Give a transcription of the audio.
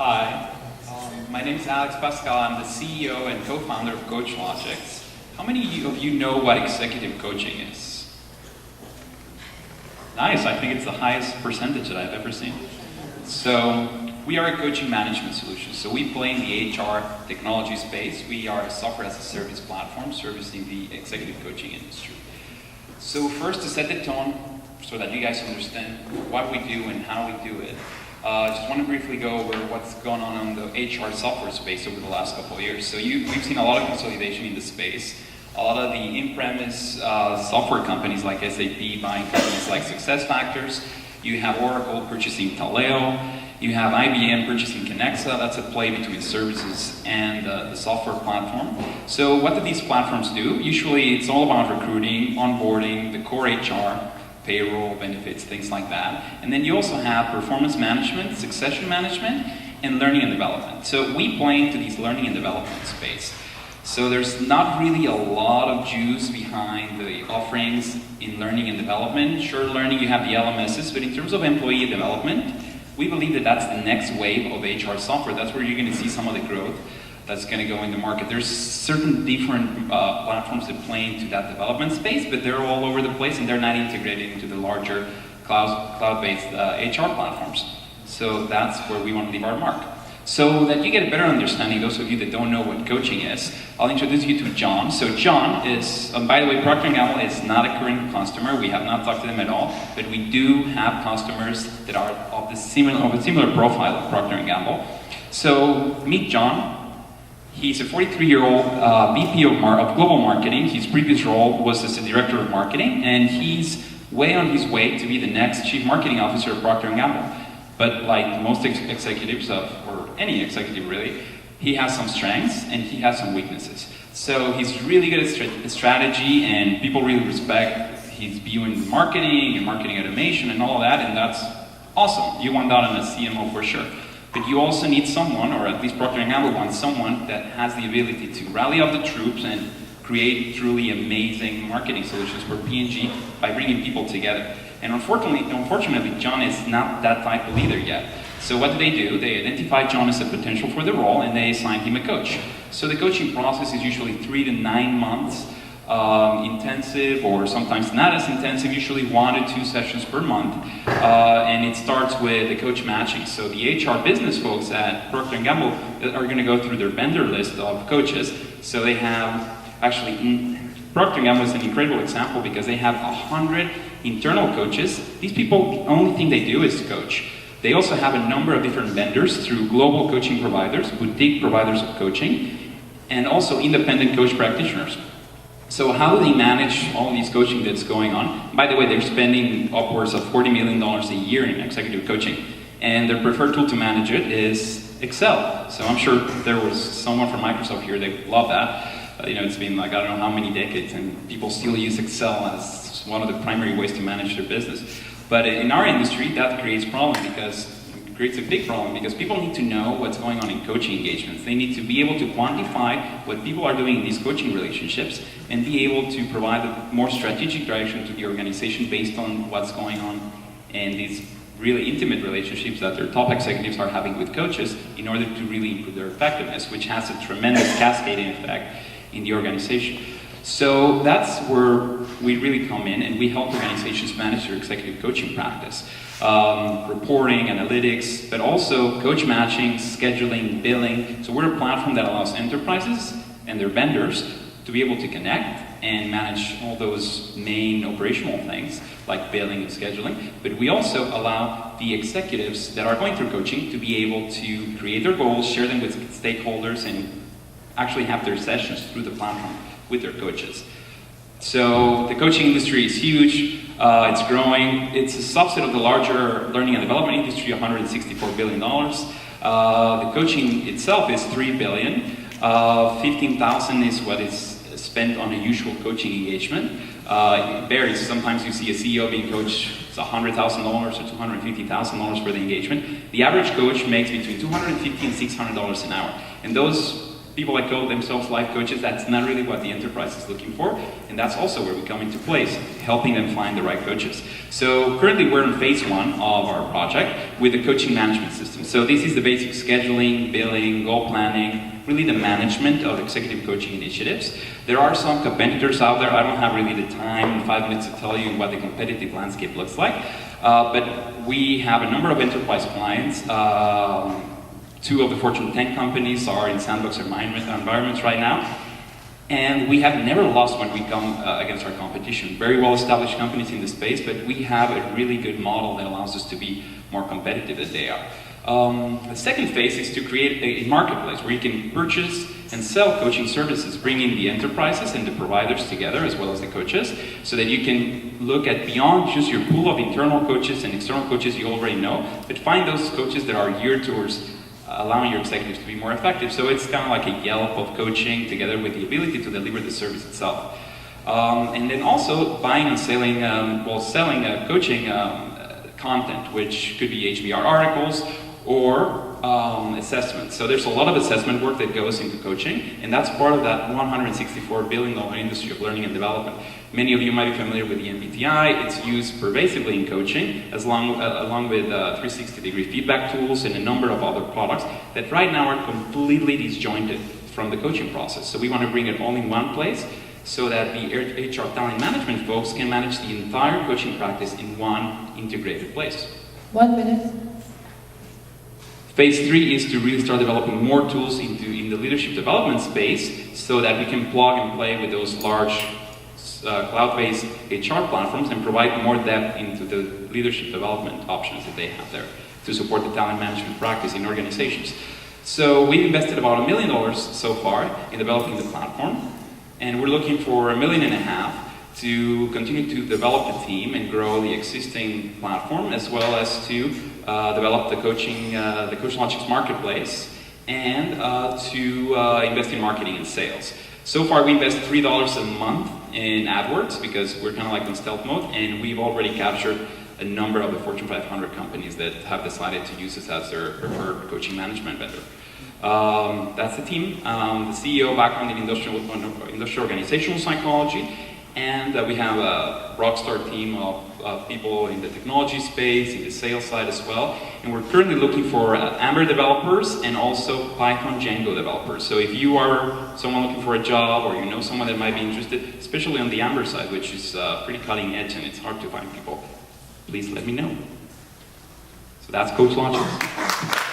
Hi, my name is Alex Pascal. I'm the CEO and co-founder of CoachLogix. How many of you know what executive coaching is? Nice, I think it's the highest percentage that I've ever seen. So, we are a coaching management solution. So we play in the HR technology space. We are a software as a service platform servicing the executive coaching industry. So first, to set the tone so that you guys understand what we do and how we do it, I just want to briefly go over what's gone on in the HR software space over the last couple of years. So we've seen a lot of consolidation in the space. A lot of the in-premise software companies like SAP buying companies like SuccessFactors. You have Oracle purchasing Taleo. You have IBM purchasing Connexa. That's a play between services and the software platform. So what do these platforms do? Usually it's all about recruiting, onboarding, the core HR, payroll, benefits, things like that. And then you also have performance management, succession management, and learning and development. So we play into these learning and development space. So there's not really a lot of juice behind the offerings in learning and development. Sure, learning, you have the LMSs, but in terms of employee development, we believe that that's the next wave of HR software. That's where you're going to see some of the growth that's going to go in the market. There's certain different platforms that play into that development space, but they're all over the place and they're not integrated into the larger cloud-based HR platforms. So that's where we want to leave our mark. So that you get a better understanding, those of you that don't know what coaching is, I'll introduce you to John. So John is, by the way, Procter & Gamble is not a current customer. We have not talked to them at all, but we do have customers that are of a similar profile of Procter & Gamble. So meet John. He's a 43-year-old VP of Global Marketing. His previous role was as a Director of Marketing, and he's way on his way to be the next Chief Marketing Officer of Procter & Gamble. But like most executives, or any executive really, he has some strengths and he has some weaknesses. So he's really good at strategy, and people really respect his view in marketing and marketing automation and all of that, and that's awesome. You want that in a CMO for sure. But you also need someone, or at least Procter & Gamble wants someone that has the ability to rally up the troops and create truly amazing marketing solutions for P&G by bringing people together. And unfortunately, John is not that type of leader yet. So what do? They identify John as a potential for the role, and they assign him a coach. So the coaching process is usually 3 to 9 months, intensive, or sometimes not as intensive, usually 1 to 2 sessions per month. And it starts with the coach matching. So the HR business folks at Procter & Gamble are going to go through their vendor list of coaches. So they have, actually, Procter & Gamble is an incredible example because they have 100 internal coaches. These people, the only thing they do is coach. They also have a number of different vendors through global coaching providers, boutique providers of coaching, and also independent coach practitioners. So how do they manage all these coaching that's going on? By the way, they're spending upwards of $40 million a year in executive coaching, and their preferred tool to manage it is Excel. So I'm sure there was someone from Microsoft here that love that. It's been like, I don't know how many decades, and people still use Excel as one of the primary ways to manage their business. But in our industry, that creates a big problem because people need to know what's going on in coaching engagements. They need to be able to quantify what people are doing in these coaching relationships and be able to provide a more strategic direction to the organization based on what's going on in these really intimate relationships that their top executives are having with coaches in order to really improve their effectiveness, which has a tremendous cascading effect in the organization. So that's where we really come in, and we help organizations manage their executive coaching practice. Reporting, analytics, but also coach matching, scheduling, billing. So we're a platform that allows enterprises and their vendors to be able to connect and manage all those main operational things like billing and scheduling. But we also allow the executives that are going through coaching to be able to create their goals, share them with stakeholders, and actually have their sessions through the platform with their coaches. So the coaching industry is huge, it's growing. It's a subset of the larger learning and development industry, $164 billion. The coaching itself is $3 billion. 15,000 is what is spent on a usual coaching engagement. It varies. Sometimes you see a CEO being coached, it's $100,000 or $250,000 for the engagement. The average coach makes between $250 and $600 an hour. And those people that call themselves life coaches, that's not really what the enterprise is looking for, and that's also where we come into place, helping them find the right coaches. So currently we're in phase 1 of our project with the coaching management system. So this is the basic scheduling, billing, goal planning, really the management of executive coaching initiatives. There are some competitors out there. I don't have really the time in 5 minutes to tell you what the competitive landscape looks like, but we have a number of enterprise clients. 2 of the Fortune 10 companies are in sandbox environments right now. And we have never lost when we come against our competition. Very well-established companies in the space, but we have a really good model that allows us to be more competitive than they are. The second phase is to create a marketplace where you can purchase and sell coaching services, bringing the enterprises and the providers together, as well as the coaches, so that you can look at beyond just your pool of internal coaches and external coaches you already know, but find those coaches that are geared towards allowing your executives to be more effective. So it's kind of like a Yelp of coaching, together with the ability to deliver the service itself. And then also buying and selling, selling coaching content, which could be HBR articles or assessments. So there's a lot of assessment work that goes into coaching, and that's part of that $164 billion industry of learning and development. Many of you might be familiar with the MBTI. It's used pervasively in coaching, along with 360-degree feedback tools and a number of other products that right now are completely disjointed from the coaching process. So we want to bring it all in one place so that the HR talent management folks can manage the entire coaching practice in one integrated place. 1 minute. Phase 3 is to really start developing more tools in the leadership development space so that we can plug and play with those large cloud-based HR platforms and provide more depth into the leadership development options that they have there to support the talent management practice in organizations. So we've invested about $1 million so far in developing the platform, and we're looking for $1.5 million to continue to develop the team and grow the existing platform, as well as to develop the CoachLogix marketplace, and to invest in marketing and sales. So far, we invest $3 a month in AdWords because we're kind of like in stealth mode, and we've already captured a number of the Fortune 500 companies that have decided to use us as their preferred coaching management vendor. That's the team. The CEO background in industrial organizational psychology, and we have a rockstar team of people in the technology space, in the sales side as well. And we're currently looking for Amber developers and also Python Django developers. So if you are someone looking for a job, or you know someone that might be interested, especially on the Amber side, which is pretty cutting edge and it's hard to find people, please let me know. So that's CoachLogix.